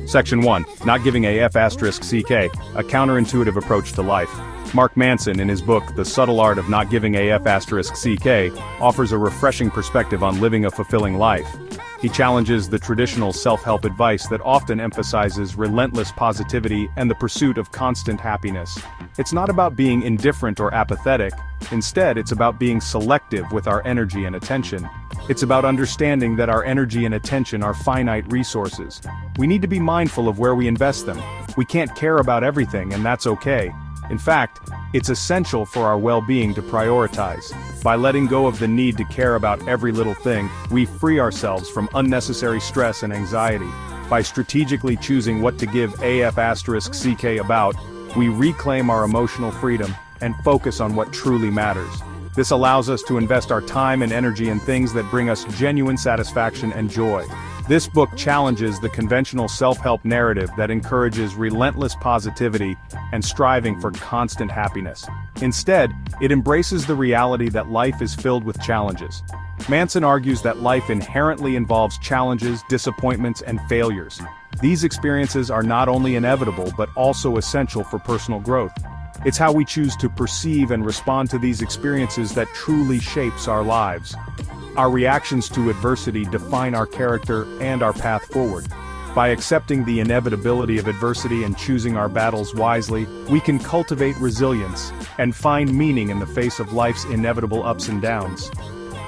Section 1. Not giving a F***CK, a counterintuitive approach to life. Mark Manson, in his book The Subtle Art of Not Giving a F***CK, offers a refreshing perspective on living a fulfilling life. He challenges the traditional self-help advice that often emphasizes relentless positivity and the pursuit of constant happiness. It's not about being indifferent or apathetic. Instead, it's about being selective with our energy and attention. It's about understanding that our energy and attention are finite resources. We need to be mindful of where we invest them. We can't care about everything, and that's okay. In fact, it's essential for our well-being to prioritize. By letting go of the need to care about every little thing, we free ourselves from unnecessary stress and anxiety. By strategically choosing what to give AF**CK about, we reclaim our emotional freedom and focus on what truly matters. This allows us to invest our time and energy in things that bring us genuine satisfaction and joy. This book challenges the conventional self-help narrative that encourages relentless positivity and striving for constant happiness. Instead, it embraces the reality that life is filled with challenges. Manson argues that life inherently involves challenges, disappointments, and failures. These experiences are not only inevitable but also essential for personal growth. It's how we choose to perceive and respond to these experiences that truly shapes our lives. Our reactions to adversity define our character and our path forward. By accepting the inevitability of adversity and choosing our battles wisely, we can cultivate resilience and find meaning in the face of life's inevitable ups and downs.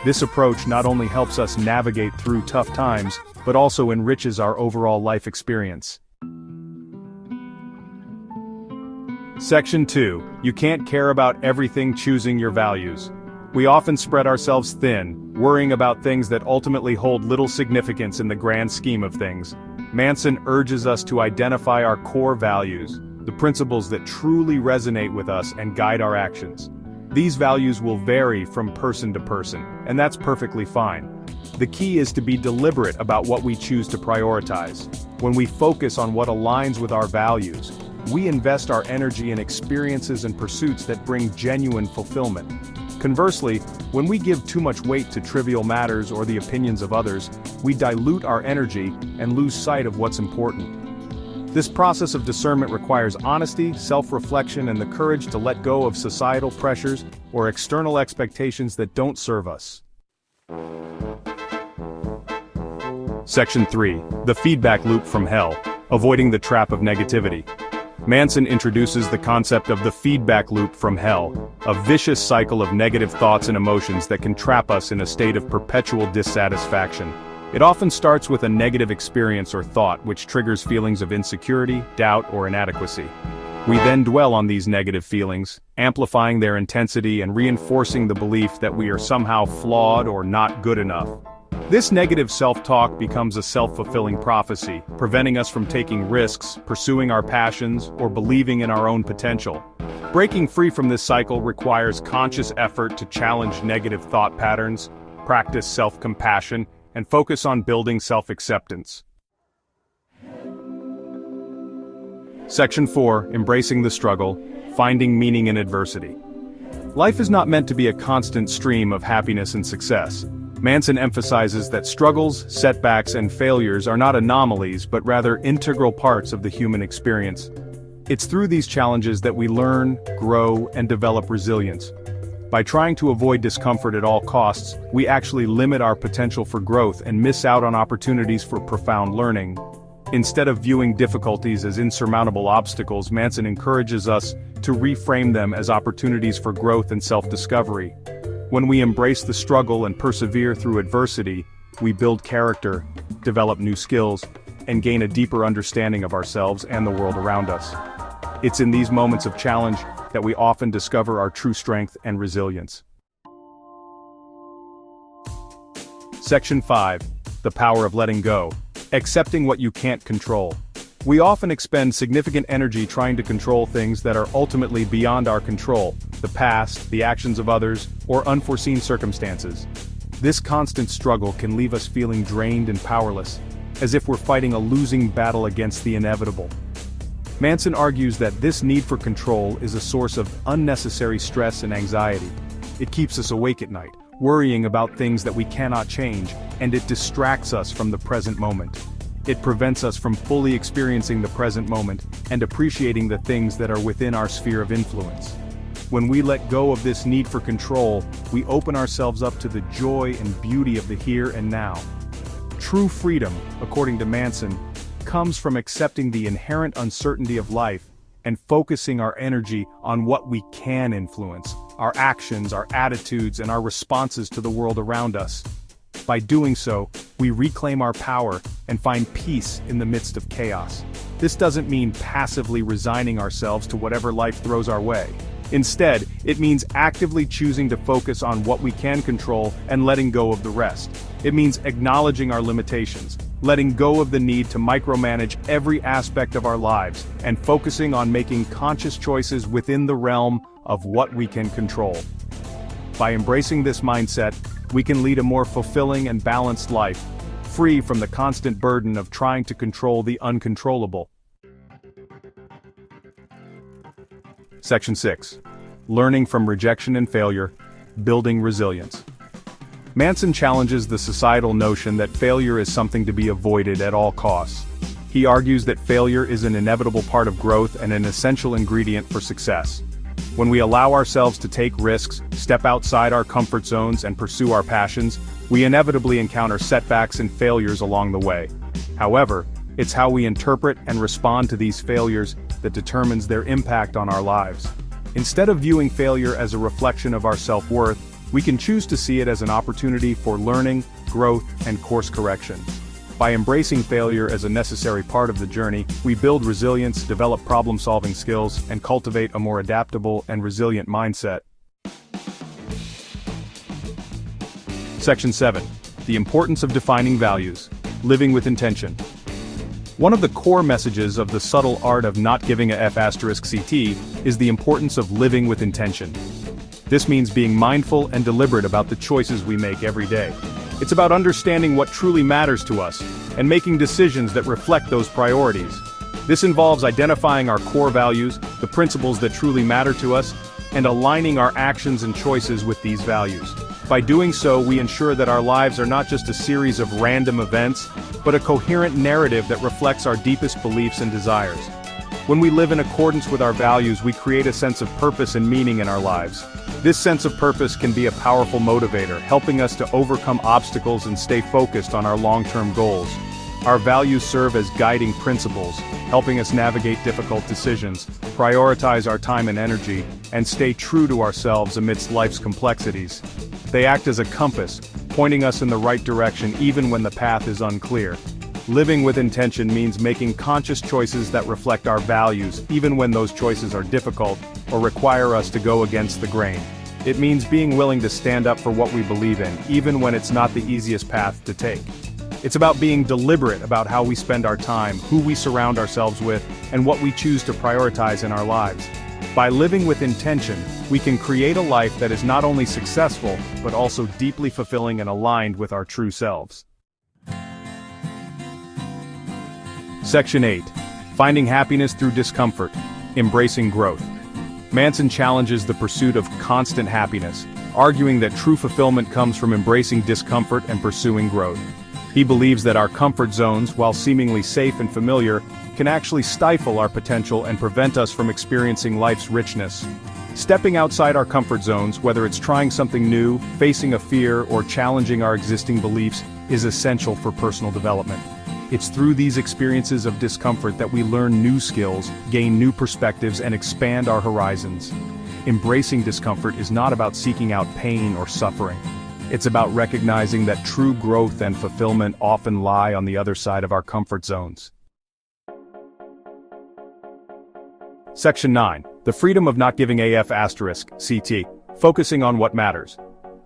This approach not only helps us navigate through tough times, but also enriches our overall life experience. Section 2. You can't care about everything. Choosing your values. We often spread ourselves thin, worrying about things that ultimately hold little significance in the grand scheme of things. Manson urges us to identify our core values, the principles that truly resonate with us and guide our actions. These values will vary from person to person, and that's perfectly fine. The key is to be deliberate about what we choose to prioritize. When we focus on what aligns with our values, we invest our energy in experiences and pursuits that bring genuine fulfillment. Conversely, when we give too much weight to trivial matters or the opinions of others, we dilute our energy and lose sight of what's important. This process of discernment requires honesty, self-reflection, and the courage to let go of societal pressures or external expectations that don't serve us. Section 3. The feedback loop from hell. Avoiding the trap of negativity. Manson introduces the concept of the feedback loop from hell, a vicious cycle of negative thoughts and emotions that can trap us in a state of perpetual dissatisfaction. It often starts with a negative experience or thought which triggers feelings of insecurity, doubt, or inadequacy. We then dwell on these negative feelings, amplifying their intensity and reinforcing the belief that we are somehow flawed or not good enough. This negative self-talk becomes a self-fulfilling prophecy, preventing us from taking risks, pursuing our passions, or believing in our own potential. Breaking free from this cycle requires conscious effort to challenge negative thought patterns, practice self-compassion, and focus on building self-acceptance. Section 4. Embracing the struggle, finding meaning in adversity. Life is not meant to be a constant stream of happiness and success. Manson emphasizes that struggles, setbacks, and failures are not anomalies but rather integral parts of the human experience. It's through these challenges that we learn, grow, and develop resilience. By trying to avoid discomfort at all costs, we actually limit our potential for growth and miss out on opportunities for profound learning. Instead of viewing difficulties as insurmountable obstacles, Manson encourages us to reframe them as opportunities for growth and self-discovery. When we embrace the struggle and persevere through adversity, we build character, develop new skills, and gain a deeper understanding of ourselves and the world around us. It's in these moments of challenge that we often discover our true strength and resilience. Section 5. The power of letting go. Accepting what you can't control. We often expend significant energy trying to control things that are ultimately beyond our control, the past, the actions of others, or unforeseen circumstances. This constant struggle can leave us feeling drained and powerless, as if we're fighting a losing battle against the inevitable. Manson argues that this need for control is a source of unnecessary stress and anxiety. It keeps us awake at night, worrying about things that we cannot change, and it distracts us from the present moment. It prevents us from fully experiencing the present moment and appreciating the things that are within our sphere of influence. When we let go of this need for control, we open ourselves up to the joy and beauty of the here and now. True freedom, according to Manson, comes from accepting the inherent uncertainty of life and focusing our energy on what we can influence, our actions, our attitudes, and our responses to the world around us. By doing so, we reclaim our power and find peace in the midst of chaos. This doesn't mean passively resigning ourselves to whatever life throws our way. Instead, it means actively choosing to focus on what we can control and letting go of the rest. It means acknowledging our limitations, letting go of the need to micromanage every aspect of our lives, and focusing on making conscious choices within the realm of what we can control. By embracing this mindset, we can lead a more fulfilling and balanced life, free from the constant burden of trying to control the uncontrollable. Section 6. Learning from rejection and failure, building resilience. Manson challenges the societal notion that failure is something to be avoided at all costs. He argues that failure is an inevitable part of growth and an essential ingredient for success. When we allow ourselves to take risks, step outside our comfort zones, and pursue our passions, we inevitably encounter setbacks and failures along the way. However, it's how we interpret and respond to these failures that determines their impact on our lives. Instead of viewing failure as a reflection of our self-worth, we can choose to see it as an opportunity for learning, growth, and course correction. By embracing failure as a necessary part of the journey, we build resilience, develop problem-solving skills, and cultivate a more adaptable and resilient mindset. Section 7. The importance of defining values, living with intention. One of the core messages of The Subtle Art of Not Giving a F***CT is the importance of living with intention. This means being mindful and deliberate about the choices we make every day. It's about understanding what truly matters to us, and making decisions that reflect those priorities. This involves identifying our core values, the principles that truly matter to us, and aligning our actions and choices with these values. By doing so, we ensure that our lives are not just a series of random events, but a coherent narrative that reflects our deepest beliefs and desires. When we live in accordance with our values, we create a sense of purpose and meaning in our lives. This sense of purpose can be a powerful motivator, helping us to overcome obstacles and stay focused on our long-term goals. Our values serve as guiding principles, helping us navigate difficult decisions, prioritize our time and energy, and stay true to ourselves amidst life's complexities. They act as a compass, pointing us in the right direction even when the path is unclear. Living with intention means making conscious choices that reflect our values, even when those choices are difficult or require us to go against the grain. It means being willing to stand up for what we believe in, even when it's not the easiest path to take. It's about being deliberate about how we spend our time, who we surround ourselves with, and what we choose to prioritize in our lives. By living with intention, we can create a life that is not only successful, but also deeply fulfilling and aligned with our true selves. Section 8. Finding happiness through discomfort, embracing growth. Manson challenges the pursuit of constant happiness, arguing that true fulfillment comes from embracing discomfort and pursuing growth. He believes that our comfort zones, while seemingly safe and familiar, can actually stifle our potential and prevent us from experiencing life's richness. Stepping outside our comfort zones, whether it's trying something new, facing a fear, or challenging our existing beliefs, is essential for personal development. It's through these experiences of discomfort that we learn new skills, gain new perspectives, and expand our horizons. Embracing discomfort is not about seeking out pain or suffering. It's about recognizing that true growth and fulfillment often lie on the other side of our comfort zones. Section 9. The freedom of not giving a F***CT, focusing on what matters.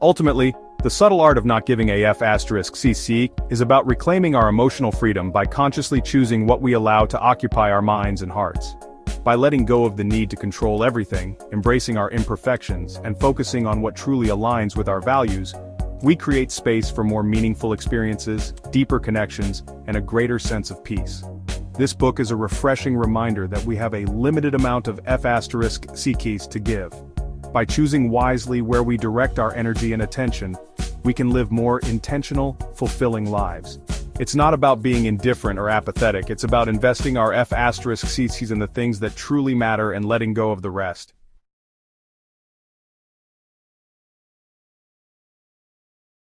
Ultimately, the subtle art of not giving a F***CT is about reclaiming our emotional freedom by consciously choosing what we allow to occupy our minds and hearts. By letting go of the need to control everything, embracing our imperfections, and focusing on what truly aligns with our values, we create space for more meaningful experiences, deeper connections, and a greater sense of peace. This book is a refreshing reminder that we have a limited amount of F***CTs to give. By choosing wisely where we direct our energy and attention, we can live more intentional, fulfilling lives. It's not about being indifferent or apathetic, it's about investing our F***cs in the things that truly matter and letting go of the rest.